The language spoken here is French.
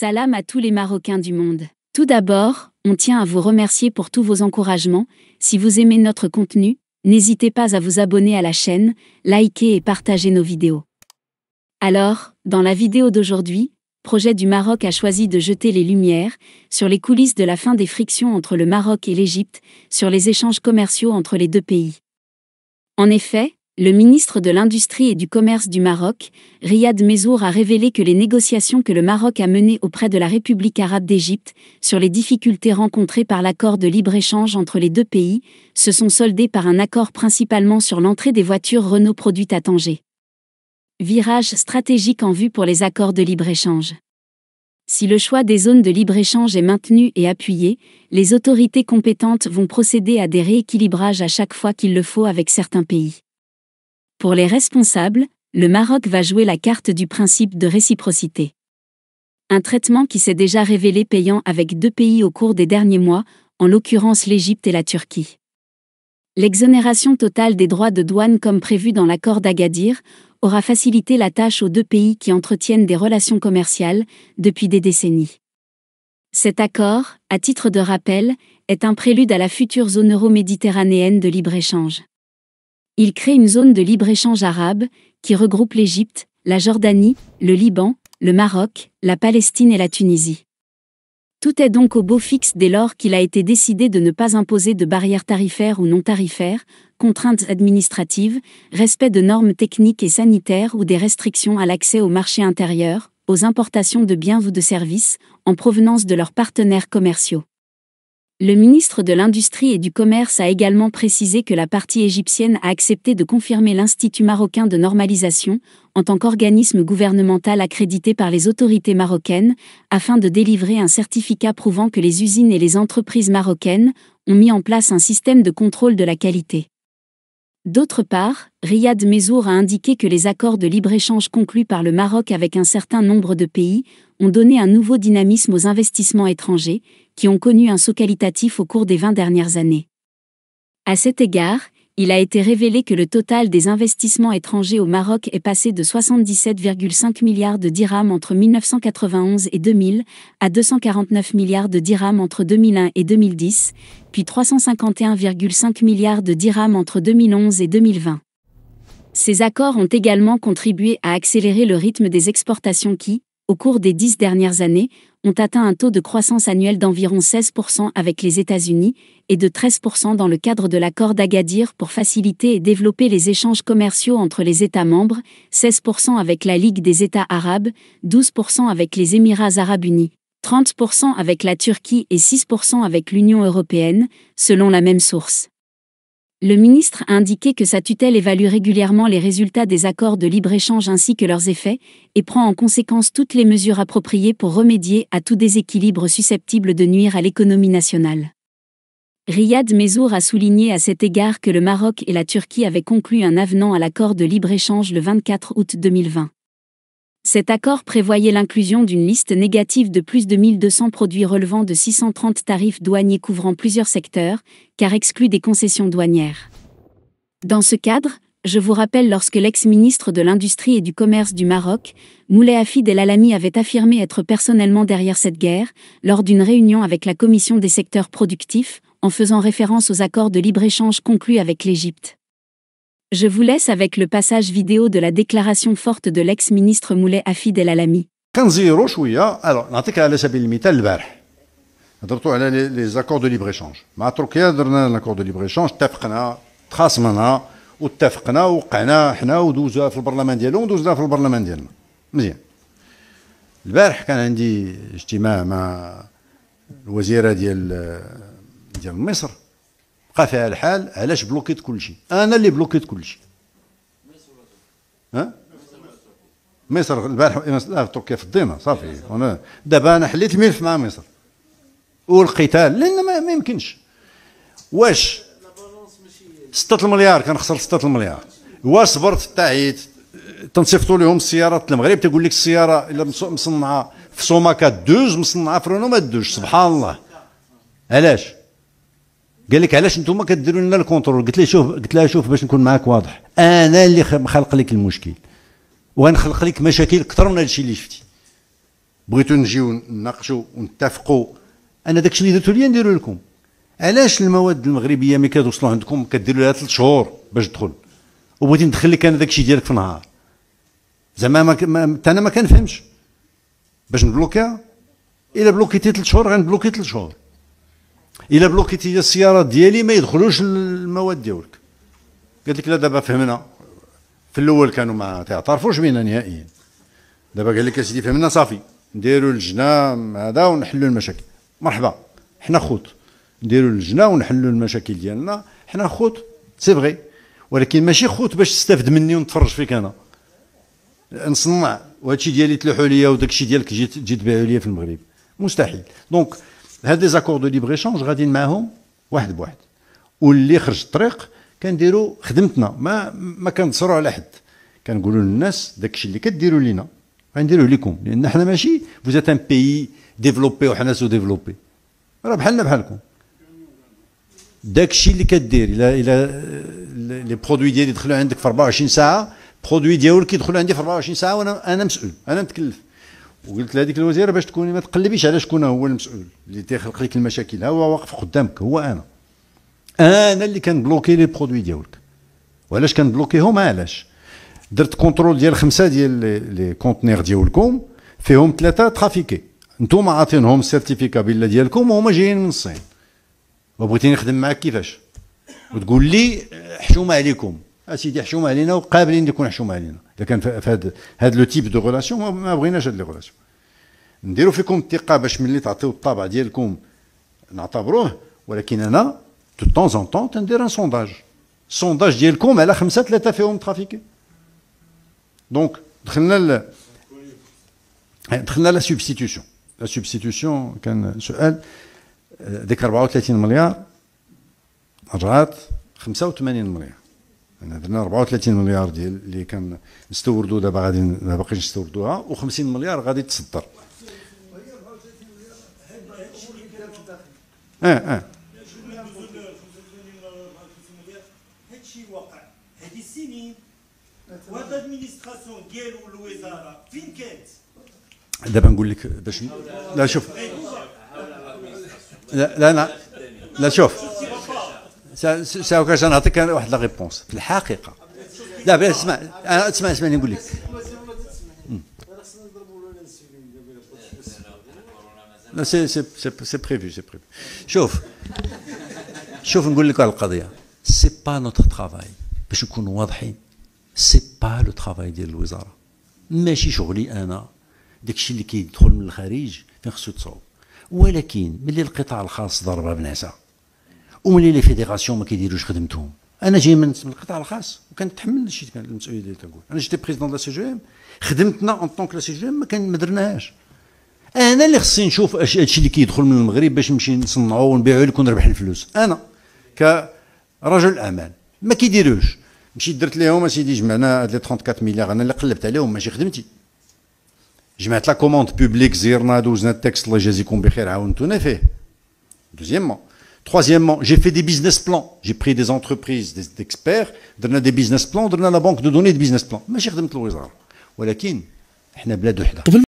Salam à tous les Marocains du monde. Tout d'abord, on tient à vous remercier pour tous vos encouragements. Si vous aimez notre contenu, n'hésitez pas à vous abonner à la chaîne, liker et partager nos vidéos. Alors, dans la vidéo d'aujourd'hui, Projet du Maroc a choisi de jeter les lumières sur les coulisses de la fin des frictions entre le Maroc et l'Égypte, sur les échanges commerciaux entre les deux pays. En effet, le ministre de l'Industrie et du Commerce du Maroc, Riyad Mezour, a révélé que les négociations que le Maroc a menées auprès de la République arabe d'Égypte sur les difficultés rencontrées par l'accord de libre-échange entre les deux pays se sont soldées par un accord principalement sur l'entrée des voitures Renault produites à Tanger. Virage stratégique en vue pour les accords de libre-échange. Si le choix des zones de libre-échange est maintenu et appuyé, les autorités compétentes vont procéder à des rééquilibrages à chaque fois qu'il le faut avec certains pays. Pour les responsables, le Maroc va jouer la carte du principe de réciprocité. Un traitement qui s'est déjà révélé payant avec deux pays au cours des derniers mois, en l'occurrence l'Égypte et la Turquie. L'exonération totale des droits de douane comme prévu dans l'accord d'Agadir aura facilité la tâche aux deux pays qui entretiennent des relations commerciales depuis des décennies. Cet accord, à titre de rappel, est un prélude à la future zone euro-méditerranéenne de libre-échange. Il crée une zone de libre-échange arabe qui regroupe l'Égypte, la Jordanie, le Liban, le Maroc, la Palestine et la Tunisie. Tout est donc au beau fixe dès lors qu'il a été décidé de ne pas imposer de barrières tarifaires ou non tarifaires, contraintes administratives, respect de normes techniques et sanitaires ou des restrictions à l'accès au marché intérieur, aux importations de biens ou de services, en provenance de leurs partenaires commerciaux. Le ministre de l'Industrie et du Commerce a également précisé que la partie égyptienne a accepté de confirmer l'Institut marocain de normalisation, en tant qu'organisme gouvernemental accrédité par les autorités marocaines, afin de délivrer un certificat prouvant que les usines et les entreprises marocaines ont mis en place un système de contrôle de la qualité. D'autre part, Riyad Mezour a indiqué que les accords de libre-échange conclus par le Maroc avec un certain nombre de pays ont donné un nouveau dynamisme aux investissements étrangers, qui ont connu un saut qualitatif au cours des 20 dernières années. À cet égard, il a été révélé que le total des investissements étrangers au Maroc est passé de 77,5 milliards de dirhams entre 1991 et 2000 à 249 milliards de dirhams entre 2001 et 2010, puis 351,5 milliards de dirhams entre 2011 et 2020. Ces accords ont également contribué à accélérer le rythme des exportations qui, au cours des 10 dernières années, ont atteint un taux de croissance annuel d'environ 16% avec les États-Unis et de 13% dans le cadre de l'accord d'Agadir pour faciliter et développer les échanges commerciaux entre les États membres, 16% avec la Ligue des États arabes, 12% avec les Émirats arabes unis, 30% avec la Turquie et 6% avec l'Union européenne, selon la même source. Le ministre a indiqué que sa tutelle évalue régulièrement les résultats des accords de libre-échange ainsi que leurs effets, et prend en conséquence toutes les mesures appropriées pour remédier à tout déséquilibre susceptible de nuire à l'économie nationale. Riyad Mezour a souligné à cet égard que le Maroc et la Turquie avaient conclu un avenant à l'accord de libre-échange le 24 août 2020. Cet accord prévoyait l'inclusion d'une liste négative de plus de 1200 produits relevant de 630 tarifs douaniers couvrant plusieurs secteurs, car exclus des concessions douanières. Dans ce cadre, je vous rappelle lorsque l'ex-ministre de l'Industrie et du Commerce du Maroc, Moulay Hafid El Alami, avait affirmé être personnellement derrière cette guerre, lors d'une réunion avec la Commission des secteurs productifs, en faisant référence aux accords de libre-échange conclus avec l'Égypte. Je vous laisse avec le passage vidéo de la déclaration forte de l'ex-ministre Moulay Hafid El Alami. كنزيرو شويه نعطيك على سبيل المثال البارح هضرتوا على لي زاكور دو ليبر ايشونج مع تركيا درنا لاكور دو ليبر ايشونج اتفقنا تخاصمنا واتفقنا وقعنا حنا ودوزوها في البرلمان ديالهم ودوزناها في البرلمان ديالنا مزيان. البارح كان عندي اجتماع مع الوزيره ديال مصر بقى فيها الحال علاش بلوكيت كلشي انا اللي بلوكيت كلشي ها مصر البارح تركيا في الضينه صافي دابا انا حليت الملف مع مصر والقتال لان ما يمكنش واش 6 المليار كنخسر 6 المليار واش صبرت تعيت تنصيفطوا لهم السيارات المغرب تقول لك السياره الا مصنعه في سوماكا دوز مصنعه في رونو ما دوز سبحان الله علاش قال لك علاش نتوما كديروا لنا الكونترول قلت لها شوف باش نكون معاك واضح انا اللي مخلق لك المشكل وغنخلق لك مشاكل اكثر من هادشي اللي شفتي بغيتو نجيو نناقشوا ونتفقوا، انا داكشي اللي درتو ليا نديرو لكم. علاش المواد المغربيه ملي كتوصلوا عندكم كديروا لها 3 شهور باش تدخل، وبغيتي ندخل لك انا داكشي ديالك في نهار؟ زعما انا ما كنفهمش باش نبلوكيها. الا بلوكيتي 3 شهور غنبلوكي 3 شهور. الا بلوكيتي السيارات ديالي ما يدخلوش المواد ديالك. قالت لك لا دابا فهمنا. في الاول كانوا ما تعترفوش بينا نهائيا، دابا قال لك اسيدي فهمنا صافي نديروا اللجنه هذا ونحلوا المشاكل. مرحبا، حنا خوت، نديروا اللجنه ونحلوا المشاكل ديالنا، حنا خوت سي فغي، ولكن ماشي خوت باش تستافد مني ونتفرج فيك انا نصنع وهادشي ديالي تلوحوا ليا وداكشي ديالك تجي تبيعوا ليا في المغرب، مستحيل. دونك هاد لي زاكور دو ليبر ايشونج غاديين معاهم واحد بواحد، واللي خرج الطريق كنديروا خدمتنا، ما كنتصروا على حد. كنقولوا للناس داكشي اللي كديروا لينا غنديروه لكم، لان حنا ماشي فوزات ان بيي ديفلوبي وحنا سو ديفلوبي، راه بحالنا بحالكم. داكشي اللي كدير الى لي برودوي ديالي يدخلوا عندك في 24 ساعه، برودوي ديالك يدخلوا عندي في 24 ساعه، وانا مسؤول، انا متكلف. وقلت لهذيك الوزيره باش تكوني ما تقلبيش على شكون هو المسؤول اللي تيخلق لك المشاكل، هو واقف قدامك، هو انا اللي كنبلوكي لي برودوي ديالك. وعلاش كنبلوكيهم؟ علاش درت كونترول ديال 5 ديال لي كونتينير ديالكم، فيهم 3 ترافيكي، نتوما عاطينهم السيرتيفيكا بالله ديالكم وهما جايين من الصين. وبغيتيني نخدم معاك كيفاش؟ وتقول لي حشومه عليكم، اسيدي حشومه علينا وقابلين يكون حشومه علينا. اذا كان في هذا لو تيب دو ريلاسيون ما بغيناش هاد لي ريلاسيون. نديرو فيكم الثقه باش ملي تعطيو الطابع ديالكم نعتبروه، ولكن انا دو طون ان طون تندير ان سونداج. السونداج ديالكم على 5 3 فيهم ترافيكي. دونك دخلنا لا سوبستيتيوشن. لا سوبستيتيوشن كان سؤال ديك 34 مليار رجعت 85 مليار. يعني درنا 34 مليار ديال اللي كان نستوردوا، دابا غادي ما باقيش نستوردوها، و50 مليار غادي تصدر. هادشي واقع هادي السنين، وهاد الادمينستراسيون ديالو الوزاره فين كانت؟ دابا نقول لك باش لا شوف، لا شوف، ساو كاش نعطيك واحد لا ريبونس في الحقيقه. لا بلا اسمعني نقول لك. لا سي بريفي. شوف نقول لك على القضيه، سي با نوتر ترافاي، باش نكونوا واضحين، سي با لو ترافاي ديال الوزاره، ماشي شغلي انا. داكشي اللي كيدخل من الخارج فين خصو يتصاوب، ولكن ملي القطاع الخاص ضربها بنعسه، وملي لي فيديراسيون ما كيديروش خدمتهم، انا جاي من القطاع الخاص وكنتحمل هادشي المسؤوليه ديالي. كنقول انا جيت بريزيدون لا سي جو ام، خدمتنا اون طونك لا سي جو ام ما درناهاش. انا اللي خصني نشوف هادشي اللي كيدخل من المغرب باش نمشي نصنعو ونبيعو لك ونربح الفلوس. انا كرجل اعمال ما كيديروش. مشيت درت لهم اسيدي، جمعنا هاد لي 34 مليار، انا اللي قلبت عليهم ماشي خدمتي. جمعت لا كوموند بوبليك، زيرنا دوزنا التكست، الله يجازيكم بخير عاونتونا فيه. Deuxièmement. Troisièmement, j'ai fait des business plans. J'ai pris des entreprises, des experts, درنا des business plans, درنا la banque de données de business plans. ماشي خدمت الوزارة، ولكن احنا بلاد وحدة.